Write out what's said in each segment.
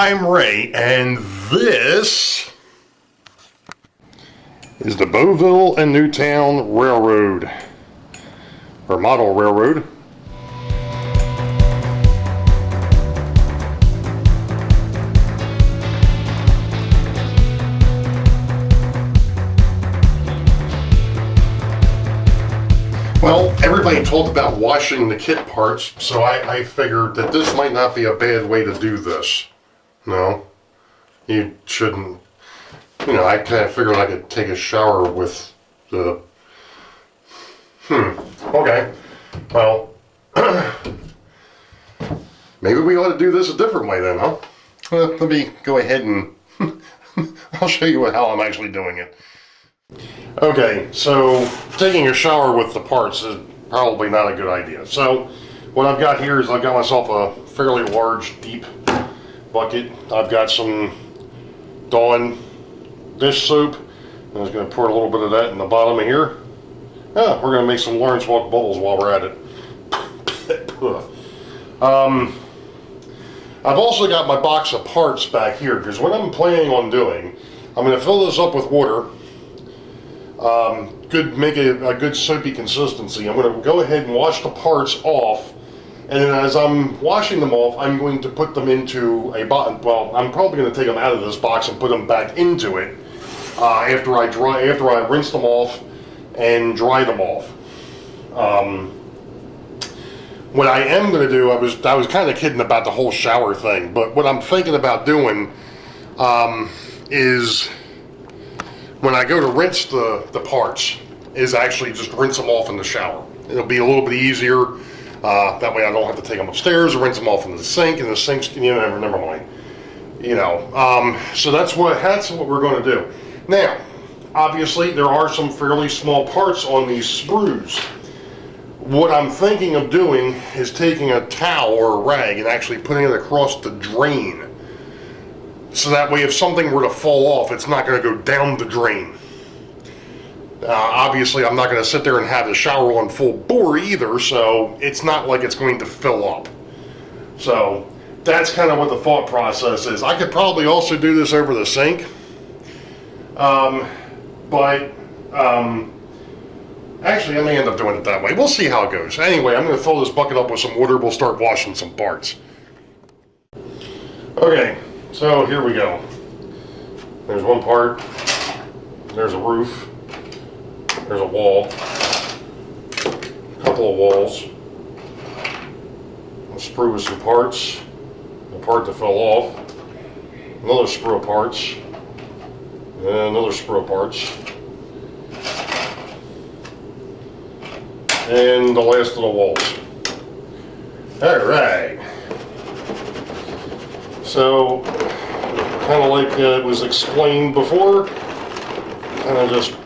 I'm Ray, and this is the Boeville and Newtown Railroad, or model railroad. Well, everybody talked about washing the kit parts, so I figured that this might not be a bad way to do this. No, you shouldn't. You know, I kind of figured I could take a shower with the... Okay. Well, maybe we ought to do this a different way then, huh? Let me go ahead and... I'll show you how I'm actually doing it. Okay, so taking a shower with the parts is probably not a good idea. So what I've got here is I've got myself a fairly large, deep bucket. I've got some Dawn dish soap. I'm just going to pour a little bit of that in the bottom of here. We're going to make some Lawrence Walk bubbles while we're at it. I've also got my box of parts back here, because what I'm planning on doing, I'm going to fill this up with water. Make a good soapy consistency. I'm going to go ahead and wash the parts off, and then as I'm washing them off, I'm going to put them into a box. Well, I'm probably going to take them out of this box and put them back into it after I rinse them off and dry them off. What I am going to do, I was kind of kidding about the whole shower thing, but what I'm thinking about doing is, when I go to rinse the parts, is actually just rinse them off in the shower. It'll be a little bit easier. That way I don't have to take them upstairs or rinse them off in the sink, and the sink's, never mind. So that's what we're going to do. Now, obviously, there are some fairly small parts on these sprues. What I'm thinking of doing is taking a towel or a rag and actually putting it across the drain. So that way, if something were to fall off, it's not going to go down the drain. Obviously, I'm not going to sit there and have the shower on full bore either, so it's not like it's going to fill up. So that's kind of what the thought process is. I could probably also do this over the sink, but actually, I may end up doing it that way. We'll see how it goes. Anyway, I'm going to fill this bucket up with some water. We'll start washing some parts. Okay. So here we go. There's one part, there's a roof, there's a wall, a couple of walls, a sprue with some parts, a part that fell off, another sprue of parts, and another sprue of parts, and the last of the walls. Alright. So, kind of like it was explained before, kind of just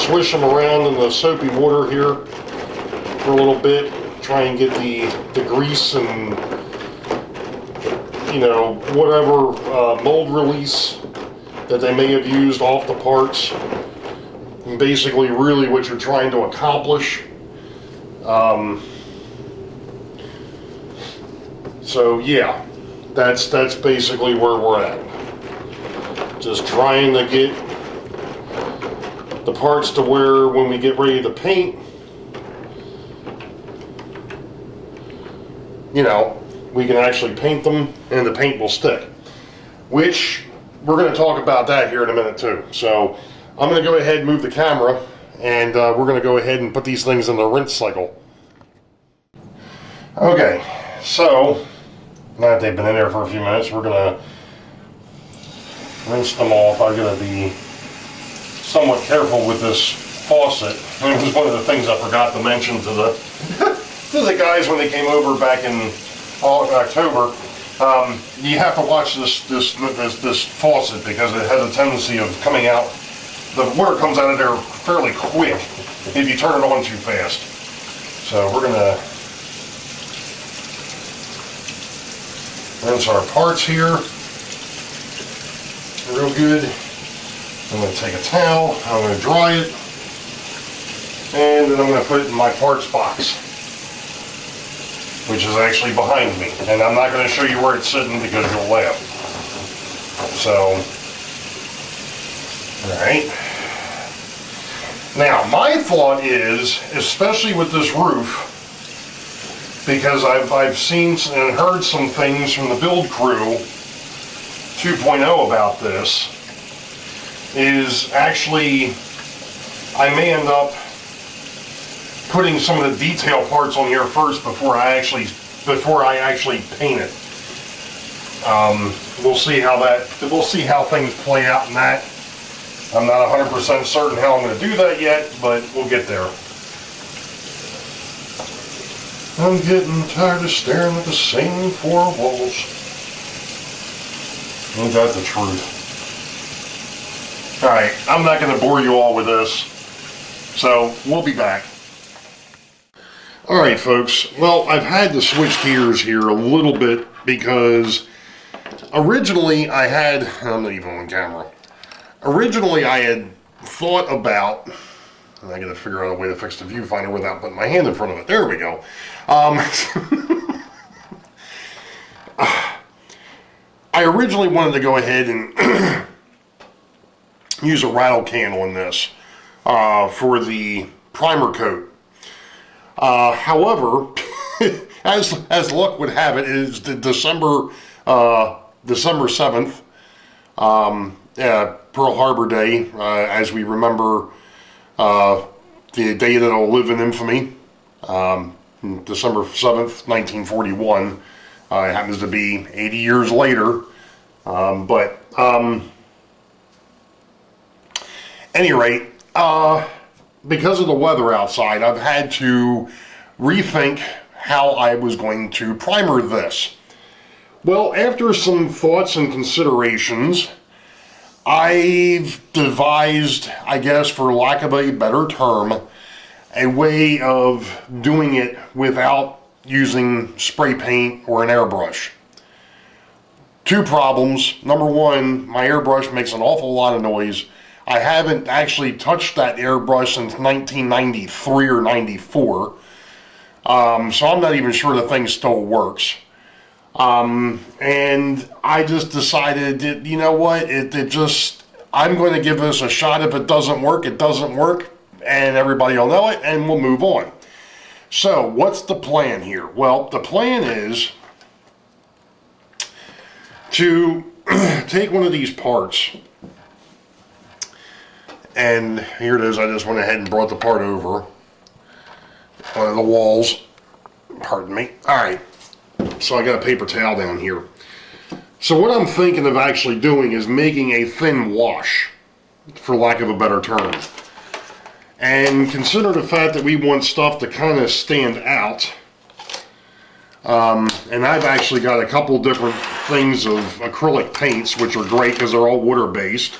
swish them around in the soapy water here for a little bit, try and get the grease and, whatever mold release that they may have used off the parts. And basically, really what you're trying to accomplish. So, yeah. That's basically where we're at. Just trying to get the parts to where when we get ready to paint, we can actually paint them and the paint will stick. Which, we're going to talk about that here in a minute too. So, I'm going to go ahead and move the camera, and we're going to go ahead and put these things in the rinse cycle. Okay, so now that they've been in there for a few minutes, we're going to rinse them off. I've got to be somewhat careful with this faucet. It was one of the things I forgot to mention to the guys when they came over back in October. You have to watch this faucet, because it has a tendency of coming out. The water comes out of there fairly quick if you turn it on too fast. So we're going to rinse our parts here real good. I'm going to take a towel, I'm going to dry it, and then I'm going to put it in my parts box, which is actually behind me. And I'm not going to show you where it's sitting because you'll laugh. So, alright. Now, my thought is, especially with this roof, because I've seen and heard some things from the build crew 2.0 about this, is actually I may end up putting some of the detail parts on here first before I actually paint it. We'll see how things play out in that. I'm not 100% certain how I'm going to do that yet, but we'll get there. I'm getting tired of staring at the same four walls. Ain't that the truth? Alright, I'm not going to bore you all with this, so we'll be back. Alright folks, well, I've had to switch gears here a little bit because originally I had, I'm not even on camera, originally I had thought about, and I got to figure out a way to fix the viewfinder without putting my hand in front of it, there we go. I originally wanted to go ahead and use a rattle can on this for the primer coat. However, as luck would have it, is the December 7th, Pearl Harbor Day, as we remember the day that'll live in infamy, December 7th, 1941. It happens to be 80 years later, any rate, because of the weather outside, I've had to rethink how I was going to primer this. Well, after some thoughts and considerations, I've devised, I guess for lack of a better term, a way of doing it without using spray paint or an airbrush. Two problems. Number one, my airbrush makes an awful lot of noise. I haven't actually touched that airbrush since 1993 or 94. So I'm not even sure the thing still works. And I just decided, you know what, I'm going to give this a shot. If it doesn't work, it doesn't work, and everybody will know it, and we'll move on. So, what's the plan here? Well, the plan is to take one of these parts, and here it is. I just went ahead and brought the part over one of the walls. Pardon me. All right. So I got a paper towel down here. So what I'm thinking of actually doing is making a thin wash, for lack of a better term. And consider the fact that we want stuff to kind of stand out. And I've actually got a couple different things of acrylic paints, which are great because they're all water based.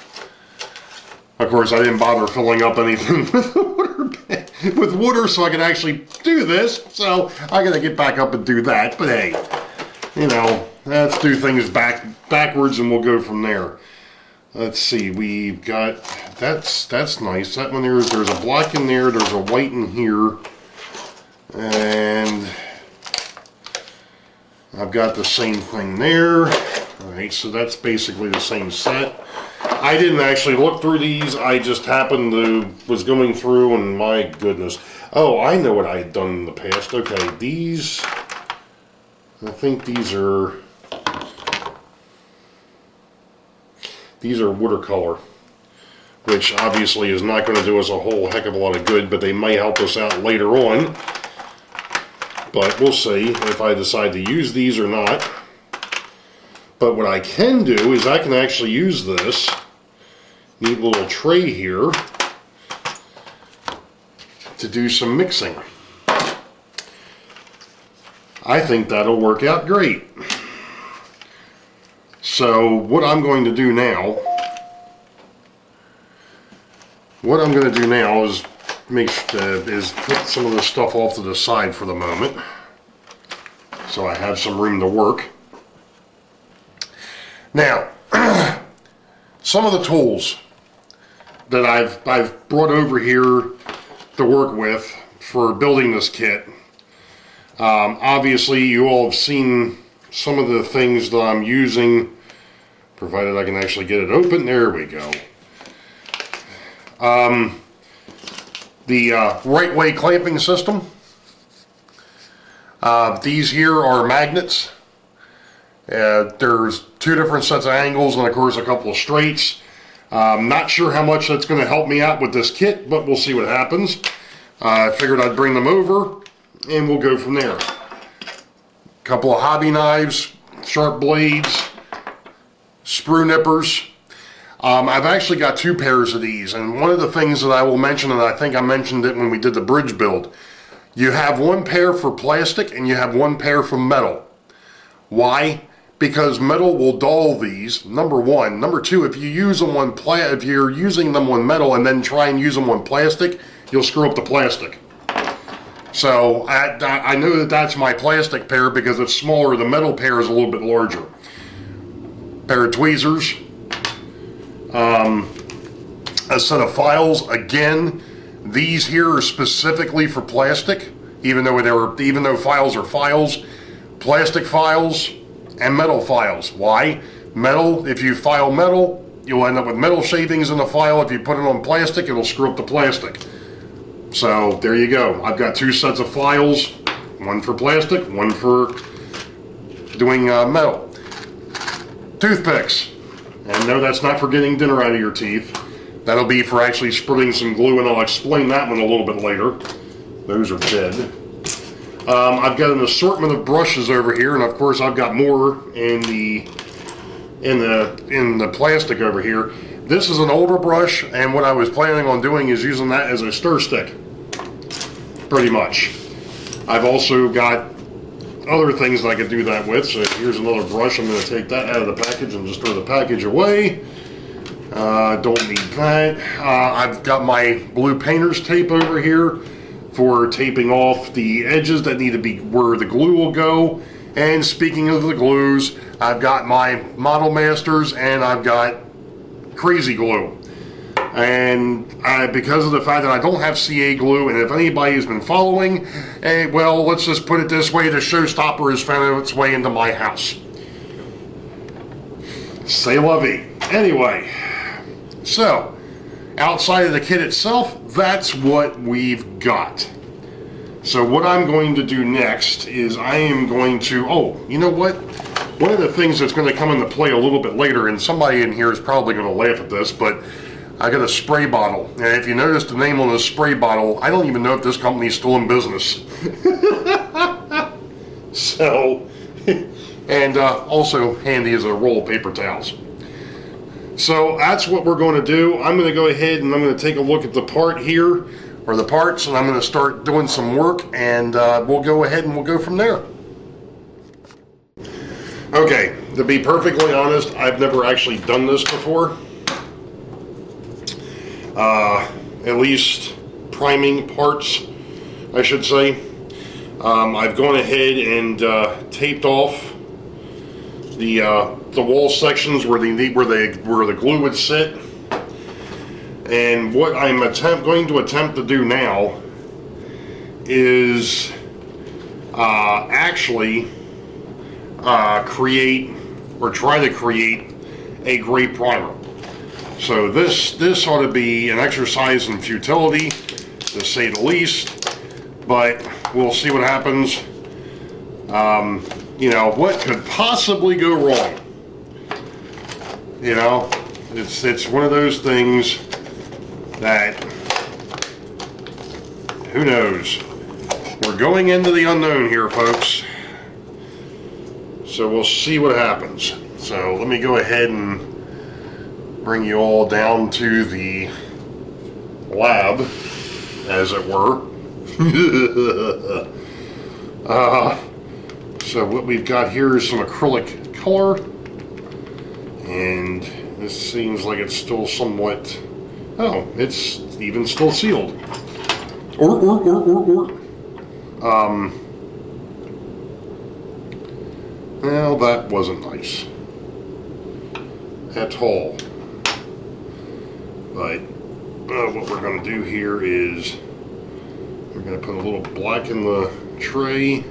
Of course, I didn't bother filling up anything with water so I could actually do this. So I got to get back up and do that. But hey, you know, let's do things backwards and we'll go from there. Let's see, we've got, that's nice. That one there's a black in there, there's a white in here, and I've got the same thing there. Alright, so that's basically the same set. I didn't actually look through these, I just happened to, was going through and my goodness. Oh, I know what I had done in the past. Okay, these, I think these are watercolor, which obviously is not going to do us a whole heck of a lot of good, but they might help us out later on. But we'll see if I decide to use these or not. But what I can do is I can actually use this neat little tray here to do some mixing. I think that'll work out great. So what I'm going to do now is put some of this stuff off to the side for the moment, so I have some room to work. Now, some of the tools that I've brought over here to work with for building this kit. Obviously, you all have seen some of the things that I'm using provided I can actually get it open. There we go. The right way clamping system. These here are magnets. There's 2 different sets of angles and of course a couple of straights. Not sure how much that's going to help me out with this kit, but we'll see what happens. I figured I'd bring them over and we'll go from there. Couple of hobby knives, sharp blades, sprue nippers. I've actually got 2 pairs of these, and one of the things that I will mention, and I think I mentioned it when we did the bridge build, you have 1 pair for plastic and you have 1 pair for metal. Why? Because metal will dull these, number 1. Number 2, if you use them on if you're using them on metal and then try and use them on plastic, you'll screw up the plastic. So I know that that's my plastic pair because it's smaller. The metal pair is a little bit larger. Pair of tweezers. A set of files. Again, these here are specifically for plastic, even though files are files. Plastic files and metal files. Why? Metal, if you file metal, you'll end up with metal shavings in the file. If you put it on plastic, it'll screw up the plastic. So there you go. I've got 2 sets of files, 1 for plastic, 1 for doing metal. Toothpicks. And no, that's not for getting dinner out of your teeth. That'll be for actually spreading some glue, and I'll explain that one a little bit later. Those are dead. I've got an assortment of brushes over here, and of course I've got more in the plastic over here. This is an older brush, and what I was planning on doing is using that as a stir stick, pretty much. I've also got other things that I could do that with, so here's another brush. I'm going to take that out of the package and just throw the package away. Don't need that. I've got my blue painter's tape over here for taping off the edges that need to be where the glue will go. And speaking of the glues, I've got my Model Masters and I've got Crazy Glue. And because of the fact that I don't have CA glue, and if anybody has been following, well, let's just put it this way, the showstopper has found its way into my house. C'est la vie. Anyway, so, outside of the kit itself, that's what we've got. So what I'm going to do next is I am going to, oh, you know what? One of the things that's going to come into play a little bit later, and somebody in here is probably going to laugh at this, but I got a spray bottle. And if you notice the name on the spray bottle, I don't even know if this company's still in business. So, and also handy as a roll of paper towels. So that's what we're going to do. I'm going to go ahead and I'm going to take a look at the part here, or the parts, and I'm going to start doing some work, and we'll go ahead and we'll go from there. Okay, to be perfectly honest, I've never actually done this before. At least priming parts, I should say. I've gone ahead and taped off the wall sections where the glue would sit. And what I'm going to attempt to do now is actually create, or try to create, a gray primer. So this ought to be an exercise in futility, to say the least, but we'll see what happens. You know, what could possibly go wrong? You know, it's one of those things that, who knows? We're going into the unknown here, folks. So we'll see what happens. So let me go ahead and bring you all down to the lab, as it were. So what we've got here is some acrylic color, and this seems like it's still somewhat, oh, it's even still sealed. Well, that wasn't nice at all. But what we're going to do here is we're going to put a little black in the tray.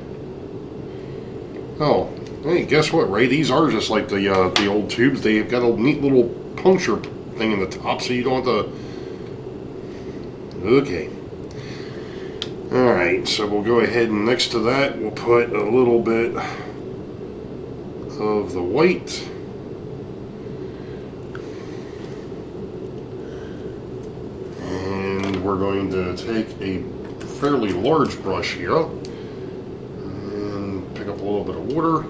Oh, Hey, guess what, Ray? These are just like the old tubes. They've got a neat little puncture thing in the top, so you don't have to... Okay. Alright, so we'll go ahead and next to that, we'll put a little bit of the white. And we're going to take a fairly large brush here and pick up a little bit of water.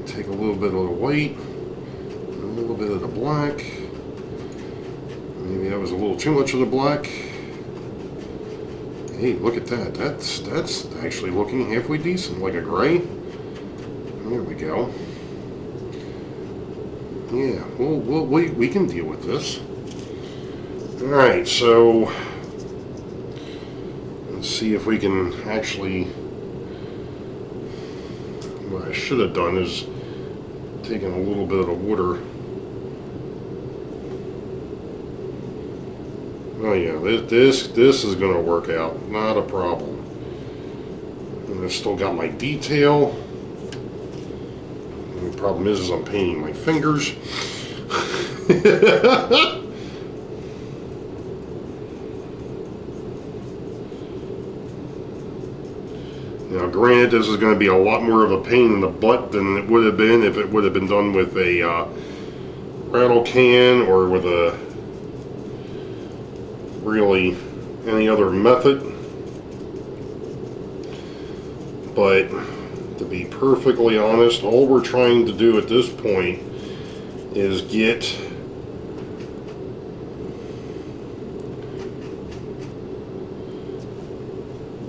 Take a little bit of the white, a little bit of the black. Maybe that was a little too much of the black. Hey, look at that. That's actually looking halfway decent, like a gray. There we go. Yeah, we can deal with this. All right, so let's see if we can actually. What I should have done is taken a little bit of water. Oh yeah, this is going to work out, not a problem. And I've still got my detail. The problem is I'm painting my fingers. Now, granted, this is going to be a lot more of a pain in the butt than it would have been if it would have been done with a rattle can or with a really any other method. But to be perfectly honest, all we're trying to do at this point is get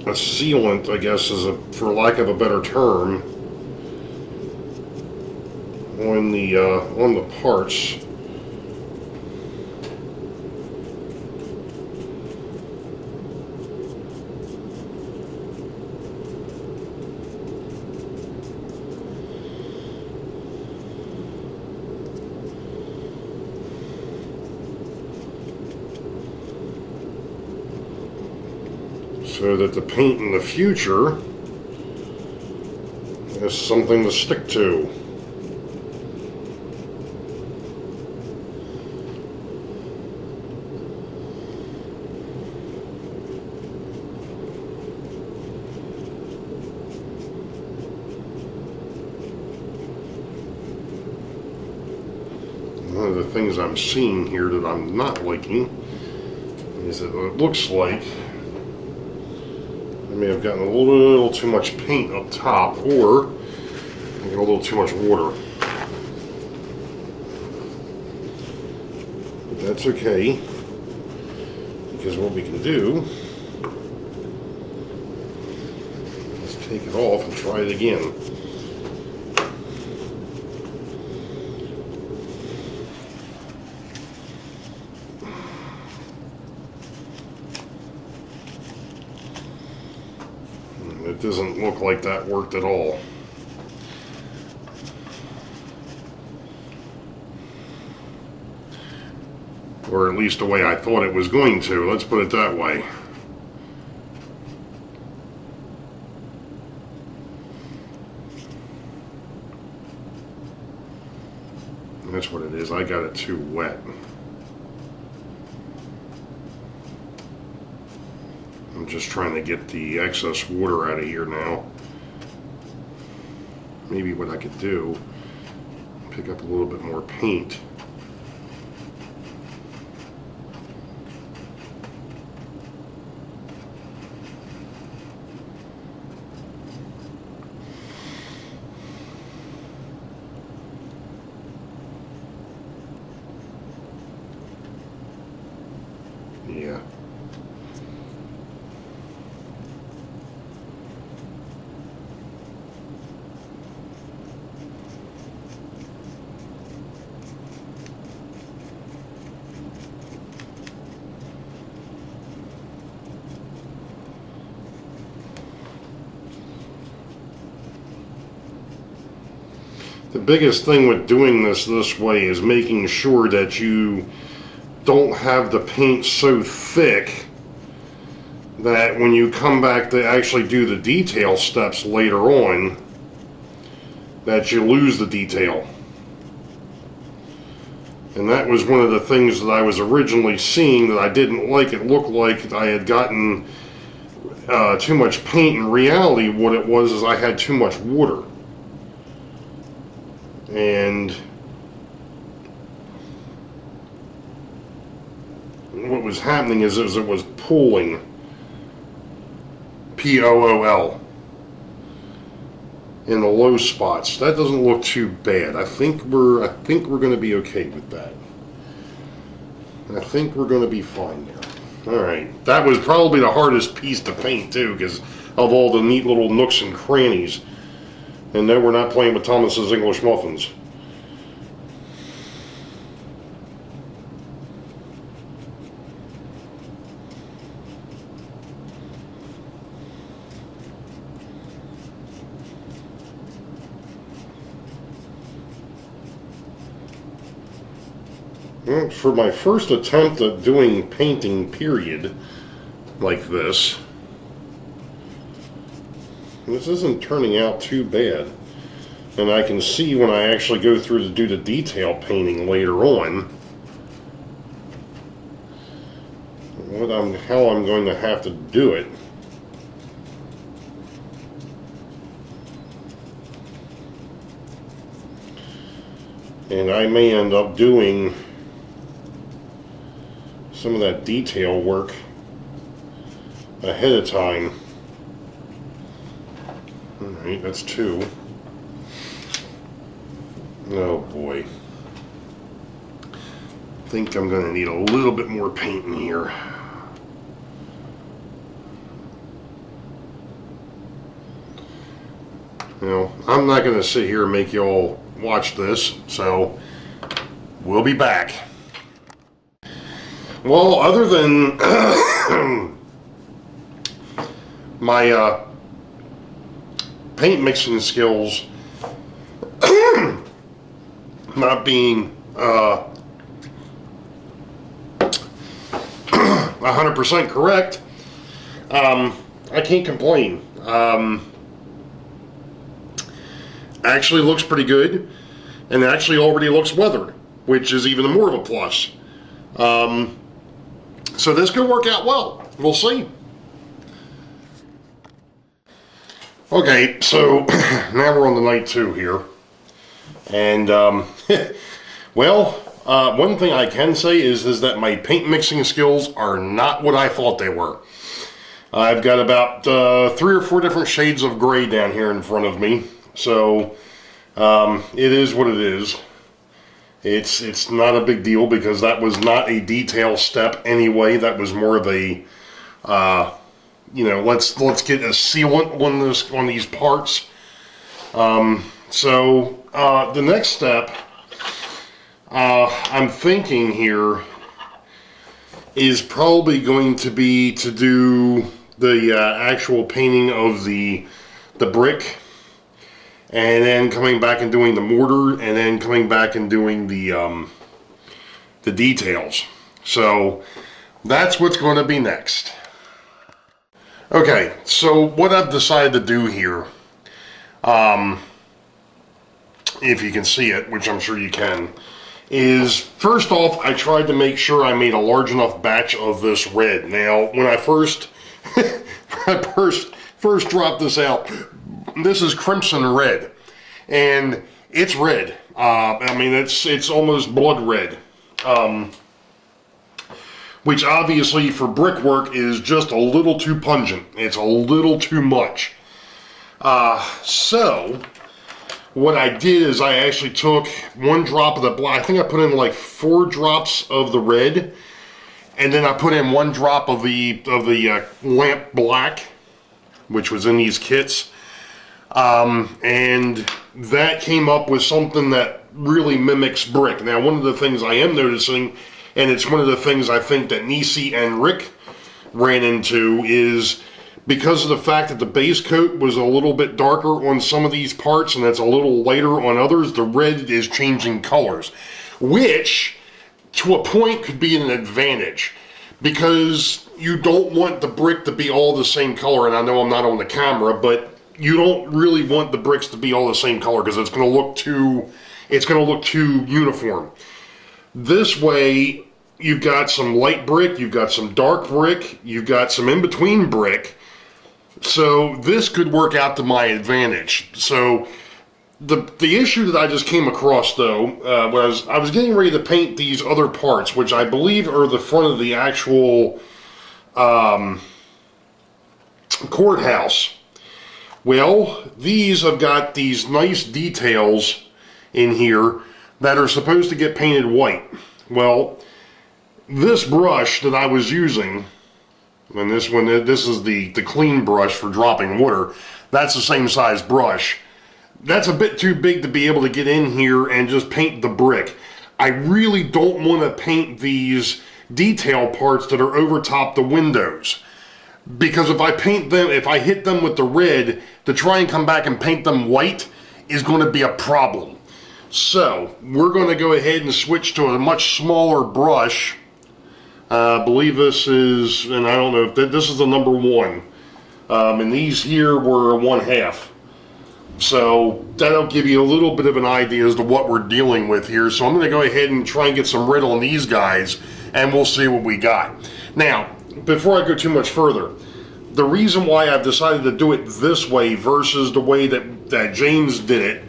a sealant, I guess, for lack of a better term, on the parts. So that the paint in the future has something to stick to. One of the things I'm seeing here that I'm not liking is that it looks like I may have gotten a little too much paint up top, or I got a little too much water. But that's okay, because what we can do is take it off and try it again. It doesn't look like that worked at all. Or at least the way I thought it was going to. Let's put it that way. That's what it is. I got it too wet. I'm just trying to get the excess water out of here now. Maybe what I could do, pick up a little bit more paint. Yeah. The biggest thing with doing this way is making sure that you don't have the paint so thick that when you come back to actually do the detail steps later on, that you lose the detail. And that was one of the things that I was originally seeing that I didn't like. It looked like I had gotten too much paint. In reality, what it was is I had too much water. And what was happening is it was pooling. P-O-O-L. In the low spots. That doesn't look too bad. I think we're going to be okay with that. I think we're going to be fine there. All right. That was probably the hardest piece to paint too, because of all the neat little nooks and crannies. And no, we're not playing with Thomas's English muffins. Well, for my first attempt at doing painting, period, like this isn't turning out too bad. And I can see when I actually go through to do the detail painting later on how I'm going to have to do it. And I may end up doing some of that detail work ahead of time. Alright, that's 2. Oh boy. I think I'm going to need a little bit more paint in here. You know, I'm not going to sit here and make you all watch this, so we'll be back. Well, other than my paint mixing skills not being 100% correct, I can't complain. Actually looks pretty good, and actually already looks weathered, which is even more of a plus. So this could work out well. We'll see. Okay, so now we're on the night 2 here. And, well, one thing I can say is that my paint mixing skills are not what I thought they were. I've got about 3 or 4 different shades of gray down here in front of me. So, it is what it is. It's not a big deal because that was not a detail step anyway. That was more of a, you know, let's get a sealant on these parts. So the next step, I'm thinking here, is probably going to be to do the actual painting of the brick. And then coming back and doing the mortar, and then coming back and doing the details. So that's what's going to be next. Okay, so what I've decided to do here, if you can see it, which I'm sure you can, is first off, I tried to make sure I made a large enough batch of this red. Now, when I first dropped this out, this is crimson red, and it's red. I mean, it's almost blood red, which obviously for brickwork is just a little too pungent. It's a little too much. So what I did is I actually took 1 drop of the black. I think I put in like 4 drops of the red, and then I put in 1 drop of the lamp black, which was in these kits. And that came up with something that really mimics brick. Now, one of the things I am noticing, and it's one of the things I think that Nissy and Rick ran into, is because of the fact that the base coat was a little bit darker on some of these parts and it's a little lighter on others, the red is changing colors, which to a point could be an advantage, because you don't want the brick to be all the same color. And I know I'm not on the camera, but you don't really want the bricks to be all the same color because it's going to look too uniform. This way, you've got some light brick, you've got some dark brick, you've got some in-between brick. So this could work out to my advantage. So the issue that I just came across, though, was I was getting ready to paint these other parts, which I believe are the front of the actual courthouse. Well, these have got these nice details in here that are supposed to get painted white. Well, this brush that I was using, and this is the clean brush for dropping water, that's the same size brush. That's a bit too big to be able to get in here and just paint the brick. I really don't want to paint these detail parts that are over top the windows. Because if I paint them, if I hit them with the red, to try and come back and paint them white is going to be a problem. So, we're going to go ahead and switch to a much smaller brush. I believe this is, and I don't know if this is the number 1. And these here were 1/2. So that'll give you a little bit of an idea as to what we're dealing with here. So I'm going to go ahead and try and get some red on these guys, and we'll see what we got. Now, before I go too much further, the reason why I've decided to do it this way versus the way that James did it,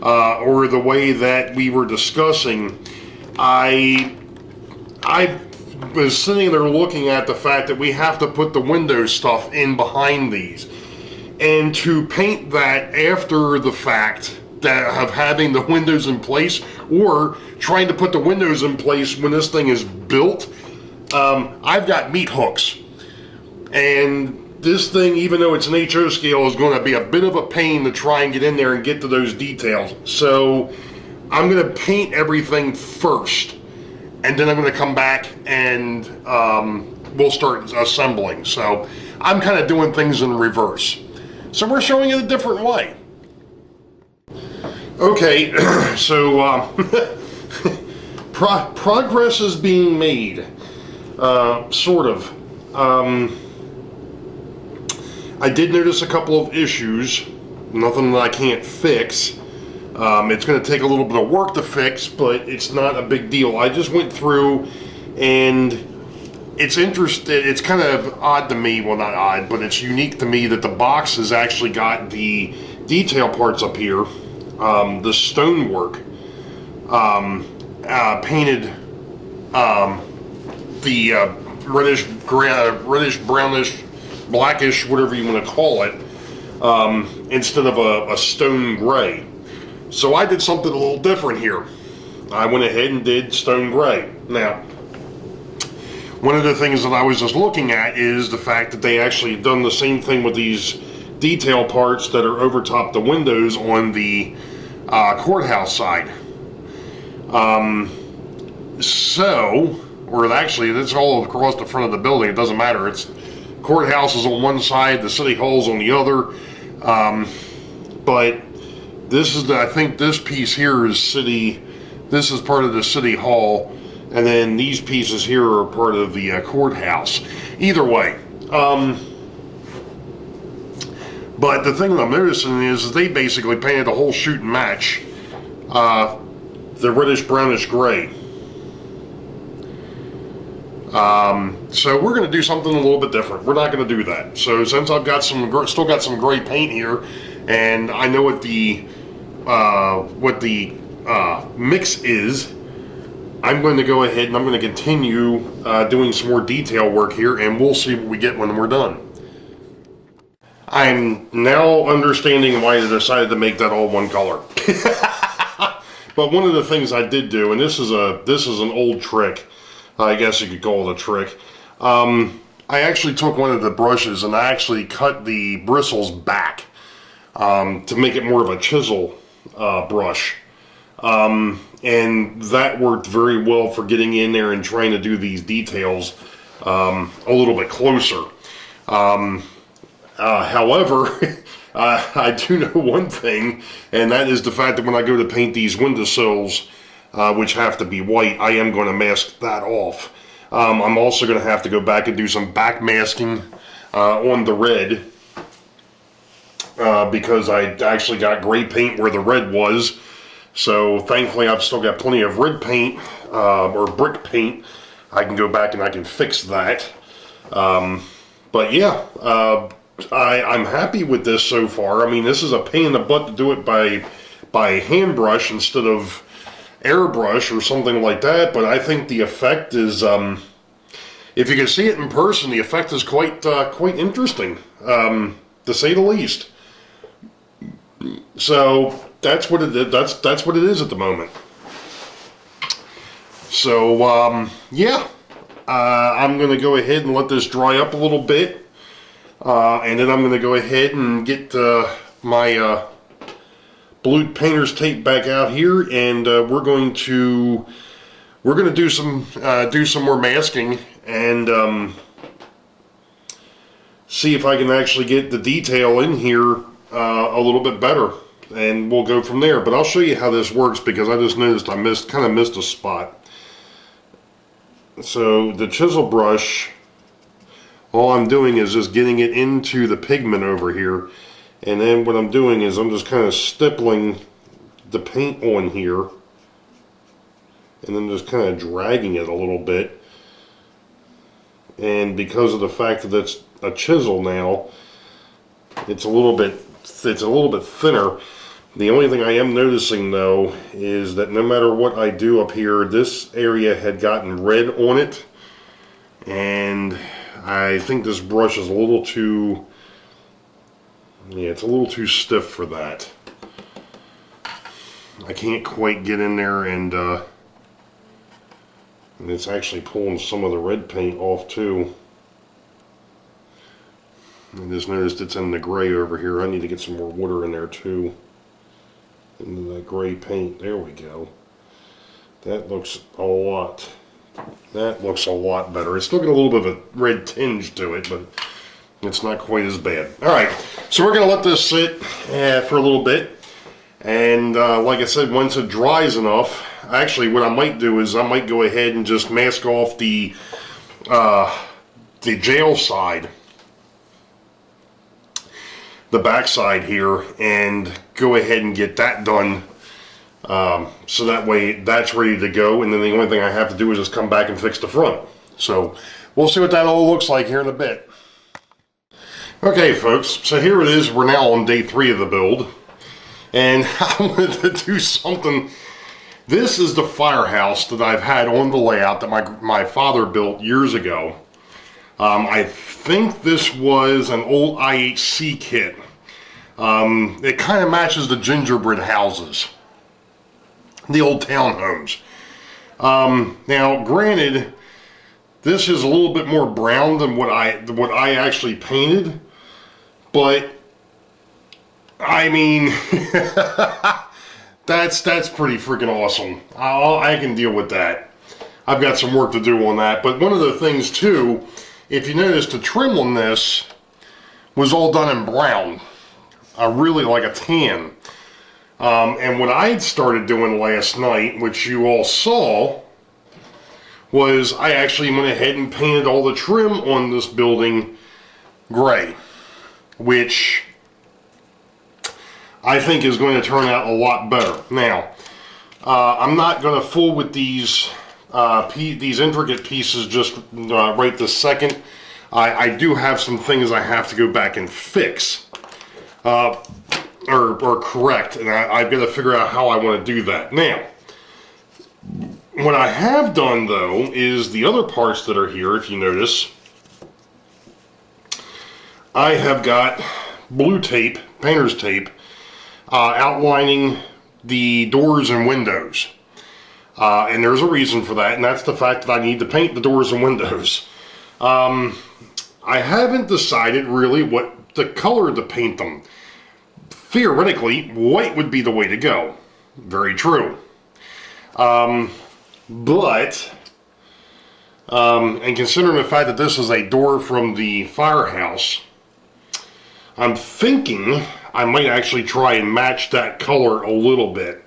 or the way that we were discussing, I was sitting there looking at the fact that we have to put the window stuff in behind these. And to paint that after the fact of having the windows in place, or trying to put the windows in place when this thing is built, I've got meat hooks. And this thing, even though it's an HO scale, is going to be a bit of a pain to try and get in there and get to those details. So I'm going to paint everything first, and then I'm going to come back and we'll start assembling. So I'm kind of doing things in reverse. So we're showing it a different way. Okay, so progress is being made, sort of. I did notice a couple of issues, nothing that I can't fix. It's going to take a little bit of work to fix, but it's not a big deal. I just went through, and it's kind of odd to me, well, not odd, but it's unique to me that the box has actually got the detail parts up here, the stonework, painted the reddish, brownish, blackish, whatever you want to call it, instead of a stone gray. So I did something a little different here. I went ahead and did stone gray. Now, one of the things that I was just looking at is the fact that they actually done the same thing with these detail parts that are over top the windows on the courthouse side. Or actually, it's all across the front of the building. It doesn't matter. It's courthouse is on one side, the city hall's on the other. But this is I think this piece here is city. This is part of the city hall. And then these pieces here are part of the courthouse. Either way. But the thing that I'm noticing is they basically painted the whole shoot and match. The reddish brownish gray. So we're going to do something a little bit different. We're not going to do that. So since I've got still got some gray paint here, and I know what the mix is, I'm going to go ahead and I'm going to continue doing some more detail work here, and we'll see what we get when we're done. I'm now understanding why they decided to make that all one color. But one of the things I did do, and this is an old trick, I guess you could call it a trick. I actually took one of the brushes and I actually cut the bristles back to make it more of a chisel brush. And that worked very well for getting in there and trying to do these details a little bit closer. However, I do know one thing, and that is the fact that when I go to paint these windowsills, which have to be white, I am going to mask that off. I'm also going to have to go back and do some back masking on the red. because I actually got gray paint where the red was. So thankfully I've still got plenty of red paint or brick paint. I can go back and I can fix that. But yeah, I'm happy with this so far. I mean, this is a pain in the butt to do it by hand brush instead of airbrush or something like that, but I think the effect is, if you can see it in person, the effect is quite interesting, to say the least. So that's what it is. That's what it is at the moment. So yeah, I'm going to go ahead and let this dry up a little bit, and then I'm going to go ahead and get my blue painter's tape back out here, and we're going to do some more masking and see if I can actually get the detail in here a little bit better, and we'll go from there. But I'll show you how this works, because I just noticed I kind of missed a spot. So the chisel brush, all I'm doing is just getting it into the pigment over here, and then what I'm doing is I'm just kind of stippling the paint on here, and then just kind of dragging it a little bit. And because of the fact that it's a chisel now, it's a little bit thinner. The only thing I am noticing though is that no matter what I do up here, this area had gotten red on it, and I think this brush is a little too, yeah, it's a little too stiff for that. I can't quite get in there, and it's actually pulling some of the red paint off too. I just noticed it's in the gray over here. I need to get some more water in there too, into that gray paint. There we go. That looks a lot better. It's still got a little bit of a red tinge to it, but it's not quite as bad. Alright, so we're going to let this sit for a little bit, and like I said, once it dries enough, actually what I might do is I might go ahead and just mask off the jail side, the back side here, and go ahead and get that done, so that way that's ready to go, and then the only thing I have to do is just come back and fix the front. So we'll see what that all looks like here in a bit. Okay folks, so here it is. We're now on day 3 of the build, and I wanted to do something. This is the firehouse that I've had on the layout that my father built years ago. I think this was an old IHC kit. It kind of matches the gingerbread houses, the old townhomes. Now, granted, this is a little bit more brown than what I actually painted, but I mean, that's pretty freaking awesome. I can deal with that. I've got some work to do on that, but one of the things too, if you notice, the trim on this was all done in brown, really like a tan. And what I had started doing last night, which you all saw, was I actually went ahead and painted all the trim on this building gray, which I think is going to turn out a lot better. Now, I'm not going to fool with these intricate pieces just right this second. I do have some things I have to go back and fix, or correct, and I've got to figure out how I want to do that. Now, what I have done though is the other parts that are here, if you notice, I have got blue tape, painter's tape, outlining the doors and windows. And there's a reason for that, and that's the fact that I need to paint the doors and windows. I haven't decided really what the color to paint them. Theoretically, white would be the way to go. Very true. And considering the fact that this is a door from the firehouse, I'm thinking I might actually try and match that color a little bit,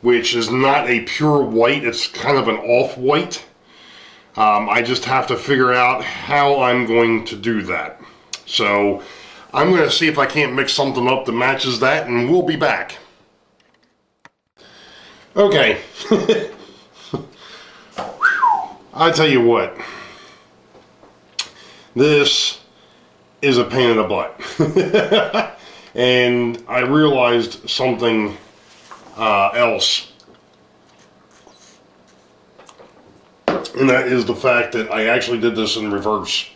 which is not a pure white, it's kind of an off-white. I just have to figure out how I'm going to do that. So I'm going to see if I can't mix something up that matches that, and we'll be back. Okay. I tell you what. This is a pain in the butt. And I realized something else. And that is the fact that I actually did this in reverse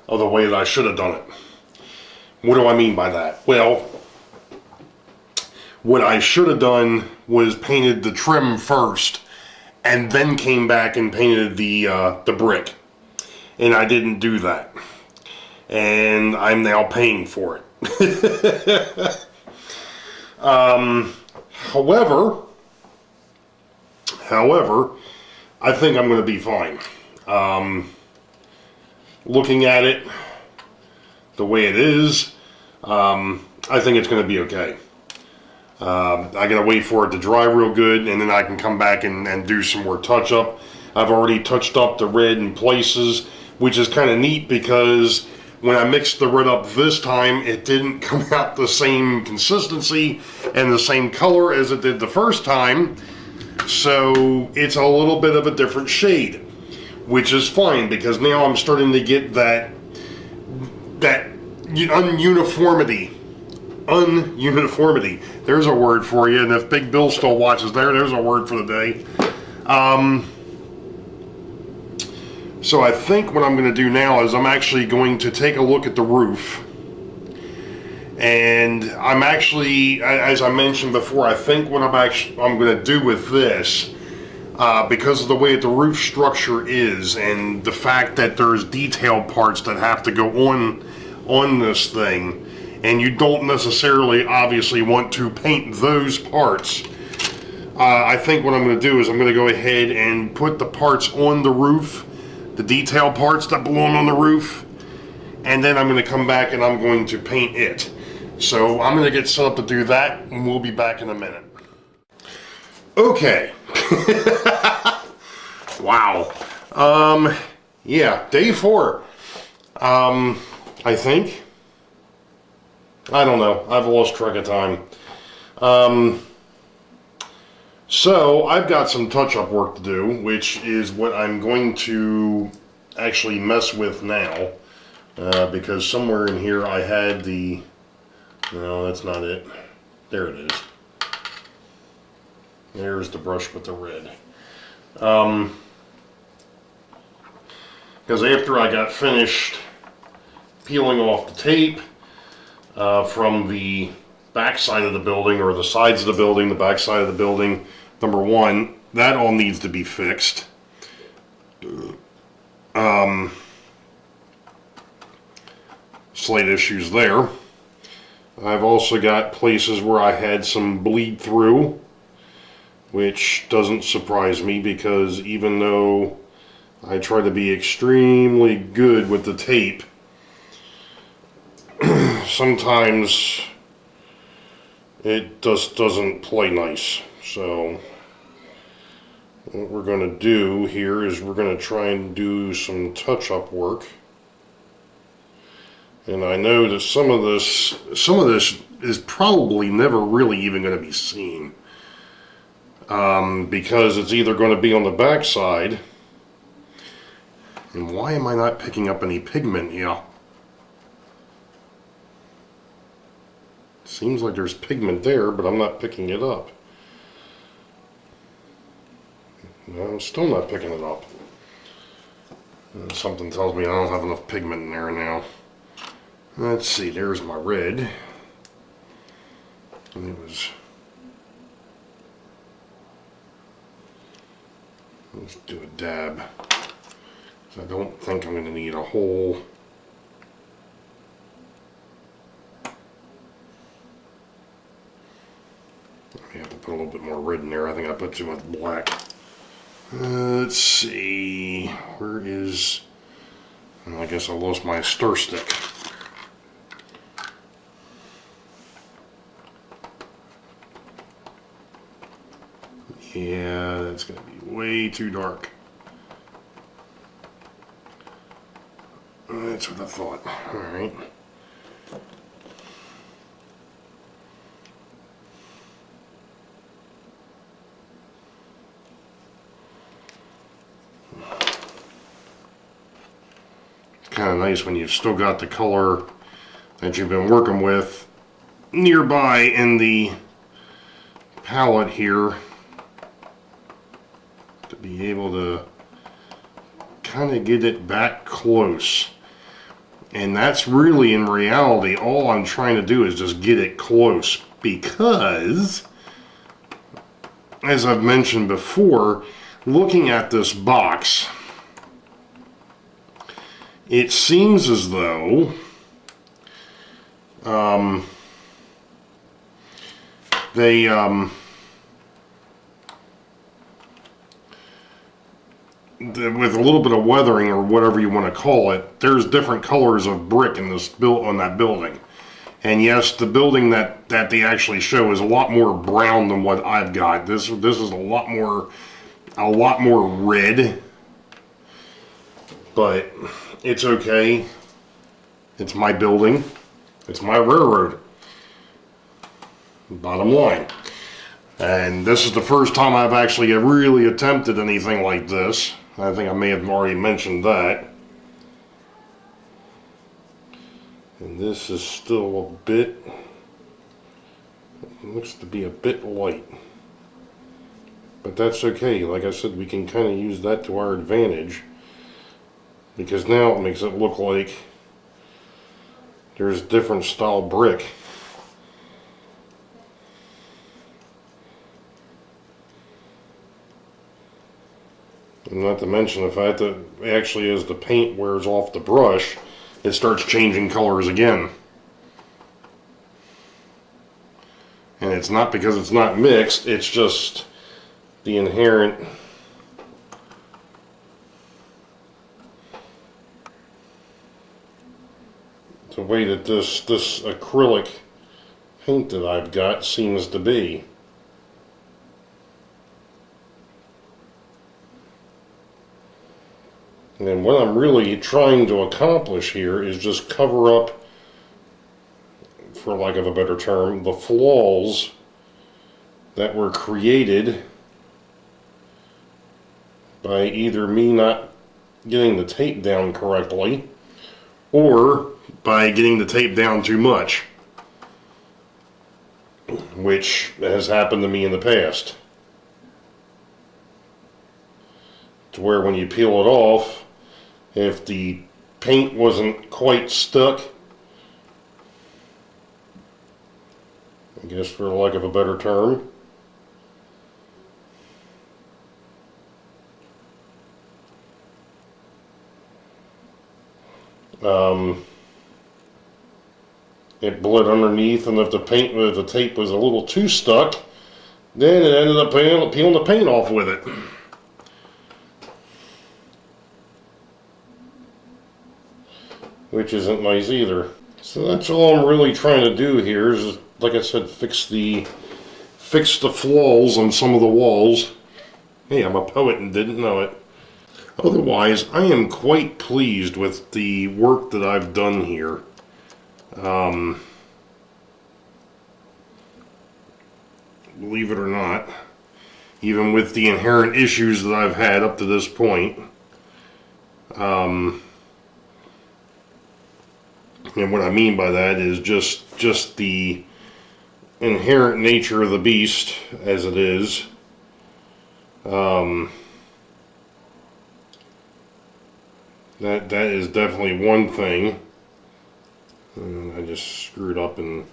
of the way that I should have done it. What do I mean by that? Well, what I should have done was painted the trim first and then came back and painted the brick. And I didn't do that. And I'm now paying for it. However, I think I'm going to be fine. Looking at it the way it is, I think it's going to be okay. I got to wait for it to dry real good, and then I can come back and do some more touch-up. I've already touched up the red in places, which is kind of neat because when I mixed the red up this time, it didn't come out the same consistency and the same color as it did the first time. So it's a little bit of a different shade, which is fine because now I'm starting to get that ununiformity. There's a word for you, and if Big Bill still watches there's a word for the day. So I think what I'm going to do now is I'm actually going to take a look at the roof. And I'm actually, as I mentioned before, I think what I'm going to do with this, because of the way the roof structure is and the fact that there's detail parts that have to go on this thing, and you don't necessarily obviously want to paint those parts. I think what I'm going to do is I'm going to go ahead and put the parts on the roof, the detail parts that belong on the roof, and then I'm going to come back and I'm going to paint it. So I'm going to get set up to do that, and we'll be back in a minute. Okay. Wow. Yeah, day 4. I think. I don't know. I've lost track of time. So I've got some touch-up work to do, which is what I'm going to actually mess with now, because somewhere in here I had the... No, that's not it. There it is. There's the brush with the red. Because after I got finished peeling off the tape from the back side of the building, or the sides of the building, the back side of the building, number 1, that all needs to be fixed. Slight issues there. I've also got places where I had some bleed through, which doesn't surprise me because even though I try to be extremely good with the tape, sometimes it just doesn't play nice. So what we're going to do here is we're going to try and do some touch-up work. And I know that some of this is probably never really even going to be seen, because it's either going to be on the back side. And why am I not picking up any pigment here? Seems like there's pigment there, but I'm not picking it up. No, I'm still not picking it up. Something tells me I don't have enough pigment in there now. Let's see, there's my red. And it was... Let's do a dab. So I don't think I'm going to need a whole... I have to put a little bit more red in there. I think I put too much black. Let's see, where is... Well, I guess I lost my stir stick. Yeah, that's going to be way too dark. That's what I thought. Alright. kind of nice when you've still got the color that you've been working with nearby in the palette here, to be able to kind of get it back close. And that's really, in reality, all I'm trying to do is just get it close, because, as I've mentioned before, looking at this box, it seems as though they with a little bit of weathering or whatever you want to call it, there's different colors of brick in this on that building. And yes, the building that they actually show is a lot more brown than what I've got. This is a lot more red. But it's okay. It's my building. It's my railroad. Bottom line. And this is the first time I've actually really attempted anything like this. I think I may have already mentioned that. And this is still a bit, it looks to be a bit light. But that's okay. Like I said, we can kind of use that to our advantage, because now it makes it look like there's different style brick. And not to mention the fact that actually, as the paint wears off the brush, it starts changing colors again. And it's not because it's not mixed, it's just the inherent the way that this acrylic paint that I've got seems to be. And what I'm really trying to accomplish here is just cover up, for lack of a better term, the flaws that were created by either me not getting the tape down correctly, or by getting the tape down too much, which has happened to me in the past. To where when you peel it off, if the paint wasn't quite stuck, I guess for lack of a better term, it bled underneath, and if the tape was a little too stuck, then it ended up peeling the paint off with it. Which isn't nice either. So that's all I'm really trying to do here is, like I said, fix the flaws on some of the walls. Hey, I'm a poet and didn't know it. Otherwise, I am quite pleased with the work that I've done here. Believe it or not, even with the inherent issues that I've had up to this point, and what I mean by that is just the inherent nature of the beast as it is. That is definitely one thing. I just screwed up and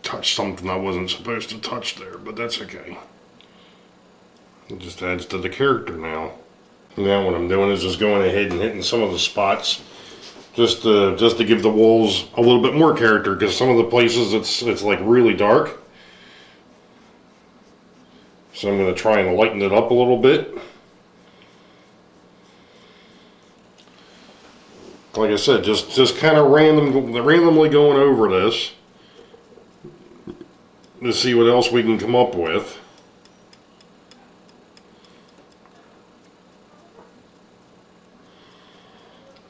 touched something I wasn't supposed to touch there, but that's okay. It just adds to the character now. Now what I'm doing is just going ahead and hitting some of the spots just to give the walls a little bit more character, because some of the places it's like really dark. So I'm going to try and lighten it up a little bit. Like I said, just kind of randomly going over this to see what else we can come up with.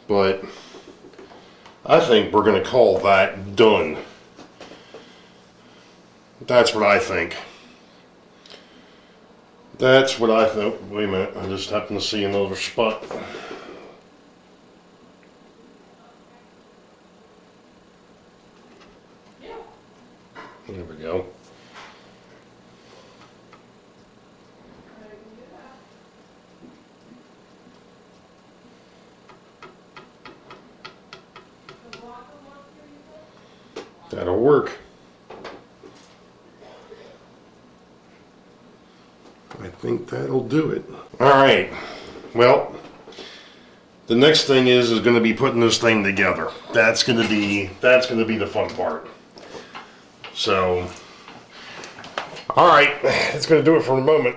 But I think we're going to call that done. That's what I think. That's what I think. Wait a minute, I just happened to see another spot. There we go. That'll work. I think that'll do it. All right. Well, the next thing is going to be putting this thing together. That's going to be the fun part. So, all right, that's going to do it for the moment.